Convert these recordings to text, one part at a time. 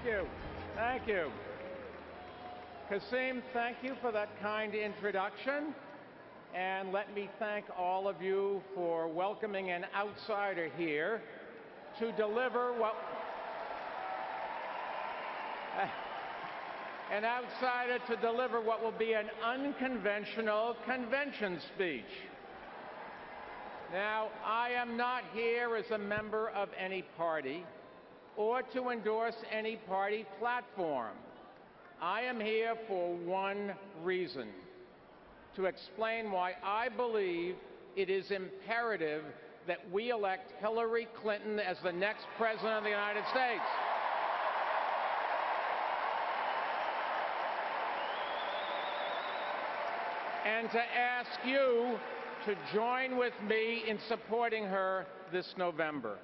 Thank you. Thank you. Kasim, thank you for that kind introduction. And let me thank all of you for welcoming an outsider here to deliver what... an outsider to deliver what will be an unconventional convention speech. Now, I am not here as a member of any party or to endorse any party platform. I am here for one reason: to explain why I believe it is imperative that we elect Hillary Clinton as the next President of the United States. And to ask you to join with me in supporting her this November.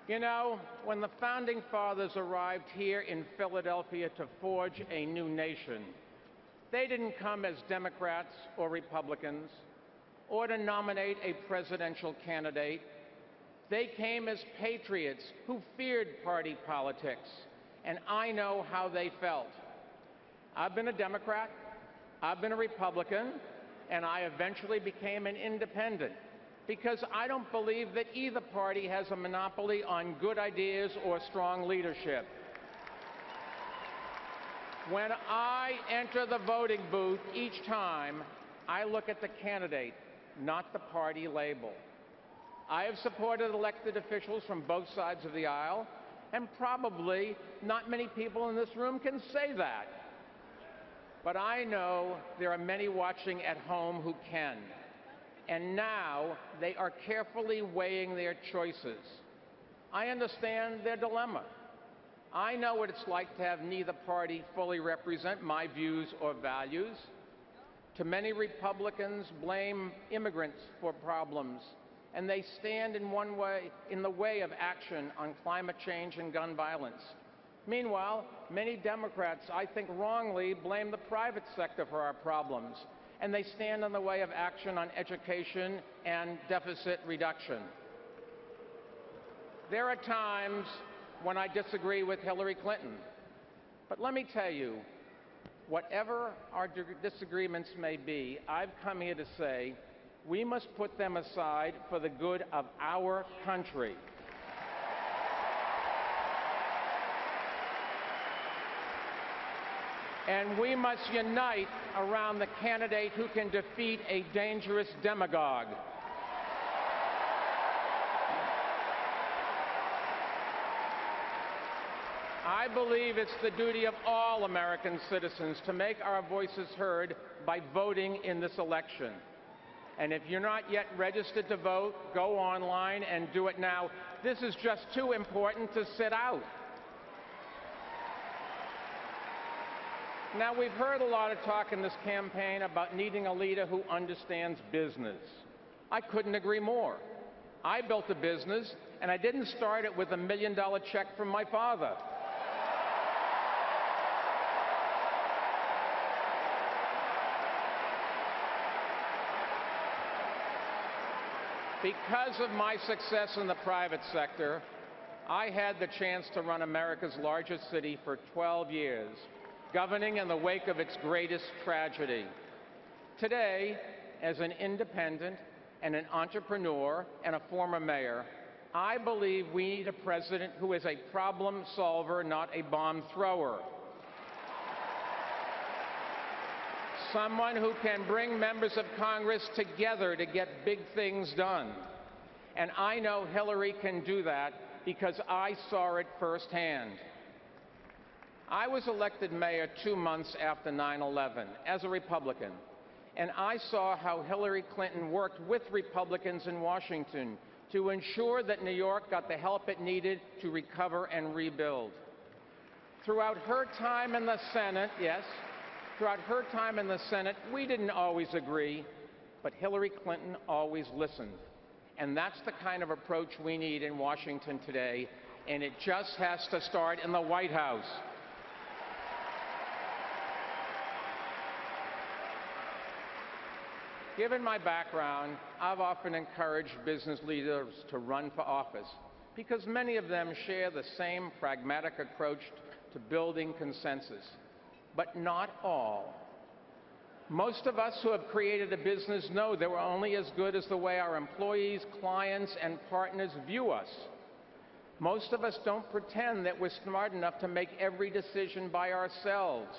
You know, when the Founding Fathers arrived here in Philadelphia to forge a new nation, they didn't come as Democrats or Republicans or to nominate a presidential candidate. They came as patriots who feared party politics, and I know how they felt. I've been a Democrat, I've been a Republican, and I eventually became an independent because I don't believe that either party has a monopoly on good ideas or strong leadership. When I enter the voting booth each time, I look at the candidate, not the party label. I have supported elected officials from both sides of the aisle, and probably not many people in this room can say that. But I know there are many watching at home who can. And now they are carefully weighing their choices. I understand their dilemma. I know what it's like to have neither party fully represent my views or values. Too many Republicans blame immigrants for problems, and they stand in the way of action on climate change and gun violence. Meanwhile, many Democrats, I think wrongly, blame the private sector for our problems, and they stand in the way of action on education and deficit reduction. There are times when I disagree with Hillary Clinton, but let me tell you, whatever our disagreements may be, I've come here to say we must put them aside for the good of our country. And we must unite around the candidate who can defeat a dangerous demagogue. I believe it's the duty of all American citizens to make our voices heard by voting in this election. And if you're not yet registered to vote, go online and do it now. This is just too important to sit out. Now, we've heard a lot of talk in this campaign about needing a leader who understands business. I couldn't agree more. I built a business, and I didn't start it with $1 million check from my father. Because of my success in the private sector, I had the chance to run America's largest city for 12 years, governing in the wake of its greatest tragedy. Today, as an independent and an entrepreneur and a former mayor, I believe we need a president who is a problem solver, not a bomb thrower. Someone who can bring members of Congress together to get big things done. And I know Hillary can do that because I saw it firsthand. I was elected mayor 2 months after 9/11 as a Republican, and I saw how Hillary Clinton worked with Republicans in Washington to ensure that New York got the help it needed to recover and rebuild. Throughout her time in the Senate, we didn't always agree, but Hillary Clinton always listened. And that's the kind of approach we need in Washington today, and it just has to start in the White House. Given my background, I've often encouraged business leaders to run for office because many of them share the same pragmatic approach to building consensus, but not all. Most of us who have created a business know that we're only as good as the way our employees, clients, and partners view us. Most of us don't pretend that we're smart enough to make every decision by ourselves.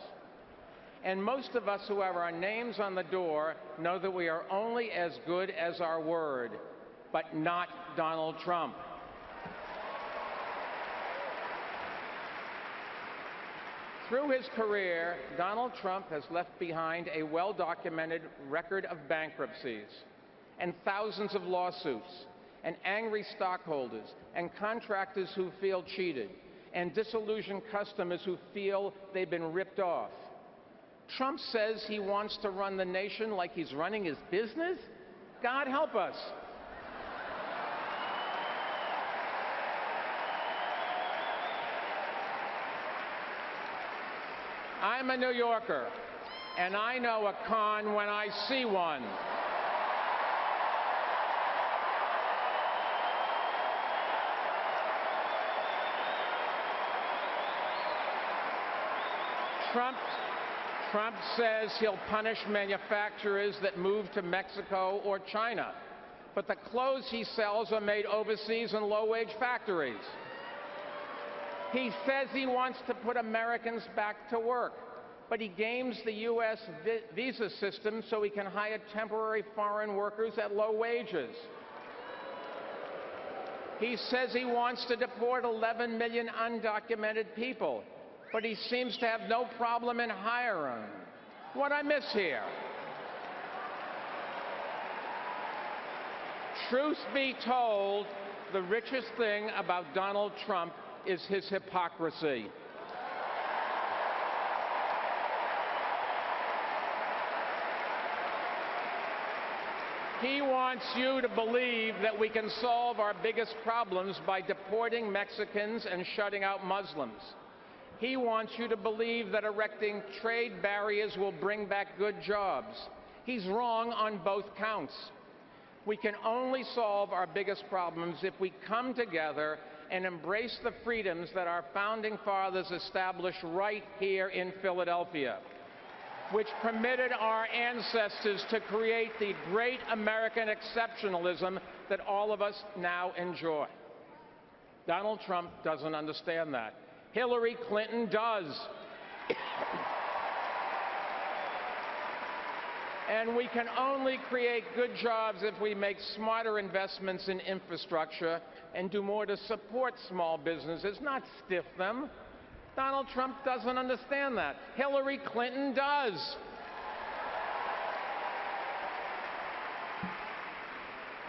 And most of us who have our names on the door know that we are only as good as our word, but not Donald Trump. Through his career, Donald Trump has left behind a well-documented record of bankruptcies and thousands of lawsuits and angry stockholders and contractors who feel cheated and disillusioned customers who feel they've been ripped off. Trump says he wants to run the nation like he's running his business? God help us. I'm a New Yorker, and I know a con when I see one. Trump says he'll punish manufacturers that move to Mexico or China, but the clothes he sells are made overseas in low-wage factories. He says he wants to put Americans back to work, but he games the U.S. visa system so he can hire temporary foreign workers at low wages. He says he wants to deport 11 million undocumented people, but he seems to have no problem in hiring. What I miss here? Truth be told, the richest thing about Donald Trump is his hypocrisy. He wants you to believe that we can solve our biggest problems by deporting Mexicans and shutting out Muslims. He wants you to believe that erecting trade barriers will bring back good jobs. He's wrong on both counts. We can only solve our biggest problems if we come together and embrace the freedoms that our founding fathers established right here in Philadelphia, which permitted our ancestors to create the great American exceptionalism that all of us now enjoy. Donald Trump doesn't understand that. Hillary Clinton does. And we can only create good jobs if we make smarter investments in infrastructure and do more to support small businesses, not stiff them. Donald Trump doesn't understand that. Hillary Clinton does.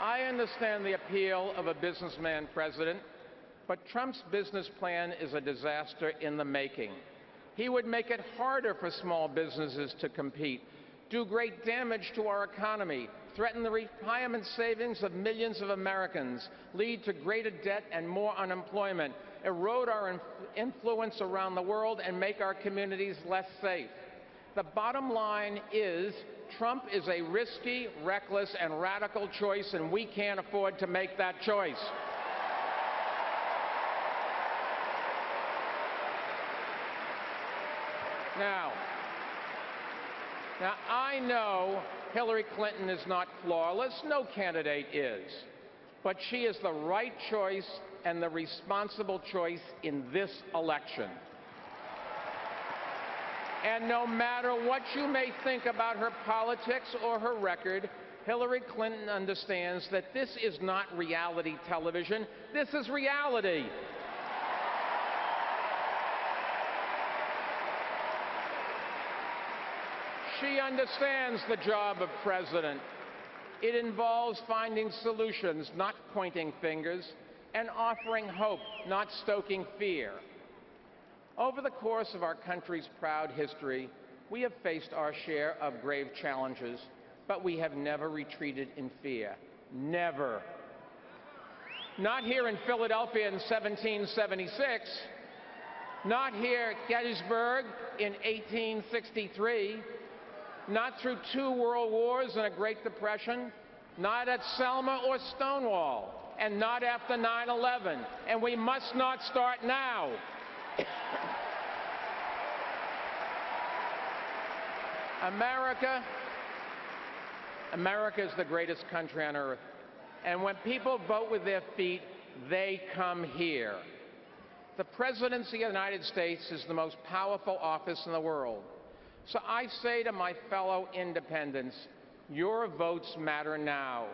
I understand the appeal of a businessman president, but Trump's business plan is a disaster in the making. He would make it harder for small businesses to compete, do great damage to our economy, threaten the retirement savings of millions of Americans, lead to greater debt and more unemployment, erode our influence around the world, and make our communities less safe. The bottom line is Trump is a risky, reckless, and radical choice, and we can't afford to make that choice. Now, I know Hillary Clinton is not flawless. No candidate is. But she is the right choice and the responsible choice in this election. And no matter what you may think about her politics or her record, Hillary Clinton understands that this is not reality television. This is reality. She understands the job of president. It involves finding solutions, not pointing fingers, and offering hope, not stoking fear. Over the course of our country's proud history, we have faced our share of grave challenges, but we have never retreated in fear. Never. Not here in Philadelphia in 1776, not here at Gettysburg in 1863, not through 2 world wars and a Great Depression, not at Selma or Stonewall. and not after 9/11. And we must not start now. America is the greatest country on earth. And when people vote with their feet, they come here. The presidency of the United States is the most powerful office in the world. So I say to my fellow independents, your votes matter now.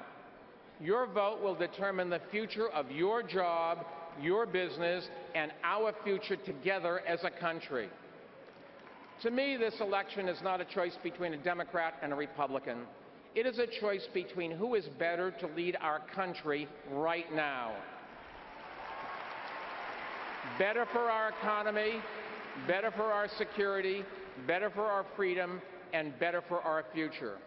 Your vote will determine the future of your job, your business, and our future together as a country. To me, this election is not a choice between a Democrat and a Republican. It is a choice between who is better to lead our country right now. Better for our economy, better for our security, better for our freedom, and better for our future.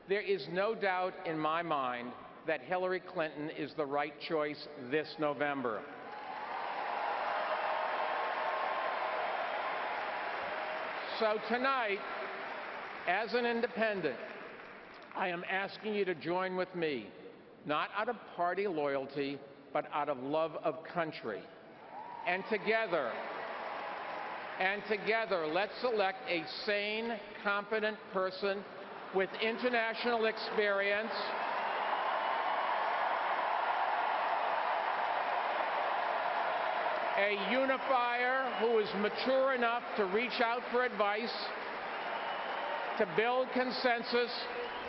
There is no doubt in my mind that Hillary Clinton is the right choice this November. So tonight, as an independent, I am asking you to join with me, not out of party loyalty, but out of love of country. And together, let's elect a sane, competent person with international experience, a unifier who is mature enough to reach out for advice, to build consensus,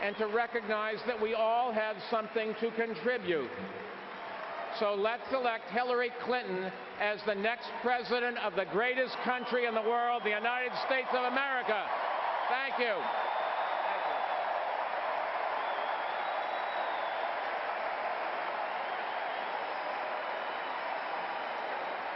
and to recognize that we all have something to contribute. So let's elect Hillary Clinton as the next president of the greatest country in the world, the United States of America. Thank you. Thank you.